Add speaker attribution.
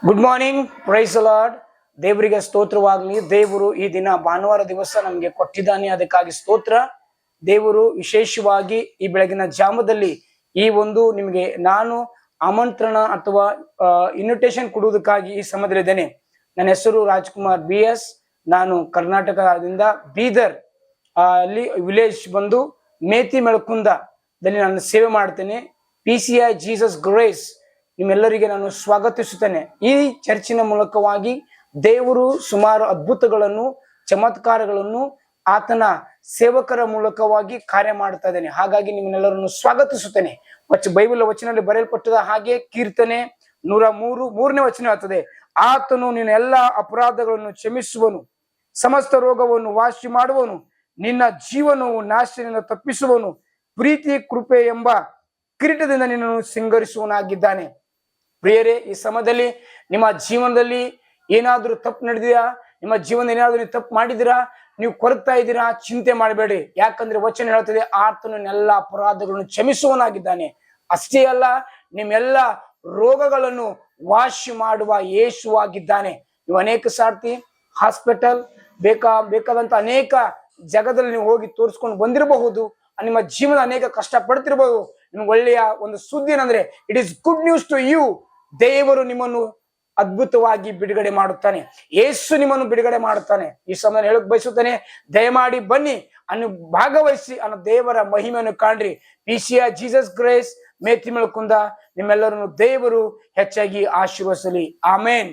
Speaker 1: Good morning, price lord. ದೇವರಿಗೆ ಸ್ತೋತ್ರವಾಗ್ಲಿ. ದೇವರು ಈ ದಿನ ಭಾನುವಾರ ದಿವಸ ನಮ್ಗೆ ಕೊಟ್ಟಿದ್ದಾನೆ, ಅದಕ್ಕಾಗಿ ಸ್ತೋತ್ರ. ದೇವರು ವಿಶೇಷವಾಗಿ ಈ ಬೆಳಗಿನ ಜಾಮದಲ್ಲಿ ಈ ಒಂದು ನಿಮಗೆ ನಾನು ಆಮಂತ್ರಣ ಅಥವಾ ಇನ್ವಿಟೇಷನ್ ಕೊಡುವುದಕ್ಕಾಗಿ ಈ ಸಮಯದಲ್ಲಿದ್ದೇನೆ. ನನ್ನ ಹೆಸರು ರಾಜ್ಕುಮಾರ್ BS. ನಾನು ಕರ್ನಾಟಕದಿಂದ ಬೀದರ್ ಅಲ್ಲಿ ವಿಲೇಜ್ ಬಂದು ಮೇತಿ ಮೆಳಕುಂದದಲ್ಲಿ ನಾನು ಸೇವೆ ಮಾಡ್ತೇನೆ. PCI ಜೀಸಸ್ ಗ್ರೇಸ್ ನಿಮ್ಮೆಲ್ಲರಿಗೆ ನಾನು ಸ್ವಾಗತಿಸುತ್ತೇನೆ. ಈ ಚರ್ಚಿನ ಮೂಲಕವಾಗಿ ದೇವರು ಸುಮಾರು ಅದ್ಭುತಗಳನ್ನು, ಚಮತ್ಕಾರಗಳನ್ನು ಆತನ ಸೇವಕರ ಮೂಲಕವಾಗಿ ಕಾರ್ಯ ಮಾಡ್ತಾ ಇದ್ದೇನೆ. ಹಾಗಾಗಿ ನಿಮ್ಮೆಲ್ಲರನ್ನು ಸ್ವಾಗತಿಸುತ್ತೇನೆ. ಬೈಬಲ್ ವಚನದಲ್ಲಿ ಬರೆಯಲ್ಪಟ್ಟದ ಹಾಗೆ ಕೀರ್ತನೆ 103 ವಚನ ಆಗ್ತದೆ, ಆತನು ನಿನ್ನ ಎಲ್ಲಾ ಅಪರಾಧಗಳನ್ನು ಕ್ಷಮಿಸುವನು, ಸಮಸ್ತ ರೋಗವನ್ನು ವಾಸಿ ಮಾಡುವನು, ನಿನ್ನ ಜೀವನವು ನಾಶದಿಂದ ತಪ್ಪಿಸುವನು, ಪ್ರೀತಿ ಕೃಪೆ ಎಂಬ ಕಿರೀಟದಿಂದ ನಿನ್ನನ್ನು ಸಿಂಗರಿಸುವನಾಗಿದ್ದಾನೆ. ಪ್ರಿಯರೇ, ಈ ಸಮಯದಲ್ಲಿ ನಿಮ್ಮ ಜೀವನದಲ್ಲಿ ಏನಾದ್ರೂ ತಪ್ಪು ನಡೆದಿರಾ, ನಿಮ್ಮ ಜೀವನದಲ್ಲಿ ಏನಾದ್ರೂ ನೀವು ತಪ್ಪು ಮಾಡಿದಿರಾ, ನೀವು ಕೊರಗ್ತಾ ಇದ್ದೀರಾ, ಚಿಂತೆ ಮಾಡಬೇಡಿ. ಯಾಕಂದ್ರೆ ವಚನ ಹೇಳ್ತದೆ, ಆತನು ಎಲ್ಲ ಅಪರಾಧಗಳನ್ನು ಕ್ಷಮಿಸುವನಾಗಿದ್ದಾನೆ. ಅಷ್ಟೇ ಅಲ್ಲ, ನಿಮ್ಮೆಲ್ಲ ರೋಗಗಳನ್ನು ವಾಸಿ ಮಾಡುವ ಯೇಸುವಾಗಿದ್ದಾನೆ. ನೀವು ಅನೇಕ ಸಾರ್ತಿ ಹಾಸ್ಪಿಟಲ್ ಬೇಕಾದಂತ ಅನೇಕ ಜಾಗದಲ್ಲಿ ನೀವು ಹೋಗಿ ತೋರಿಸ್ಕೊಂಡು ಬಂದಿರಬಹುದು. ನಿಮ್ಮ ಜೀವನ ಅನೇಕ ಕಷ್ಟ ಪಡ್ತಿರ್ಬೋದು. ನಿಮ್ಗೆ ಒಳ್ಳೆಯ ಒಂದು ಸುದ್ದಿ ಏನಂದ್ರೆ, it is good news to you. ದೇವರು ನಿಮ್ಮನ್ನು ಅದ್ಭುತವಾಗಿ ಬಿಡುಗಡೆ ಮಾಡುತ್ತಾನೆ. ಯೇಸು ನಿಮ್ಮನ್ನು ಬಿಡುಗಡೆ ಮಾಡುತ್ತಾನೆ. ಈ ಸಮಯ ಹೇಳಕ್ ಬಯಸುತ್ತಾನೆ, ದಯಮಾಡಿ ಬನ್ನಿ, ಅನ್ನು ಭಾಗವಹಿಸಿ, ಅನ್ನೋ ದೇವರ ಮಹಿಮೆಯನ್ನು ಕಾಣ್ರಿ. PCI ಜೀಸಸ್ ಗ್ರೇಸ್ ಮೇತಿ ಮೆಳಕುಂದ ನಿಮ್ಮೆಲ್ಲರನ್ನು ದೇವರು ಹೆಚ್ಚಾಗಿ ಆಶೀರ್ವದಿಸಲಿ. ಆಮೇನ್.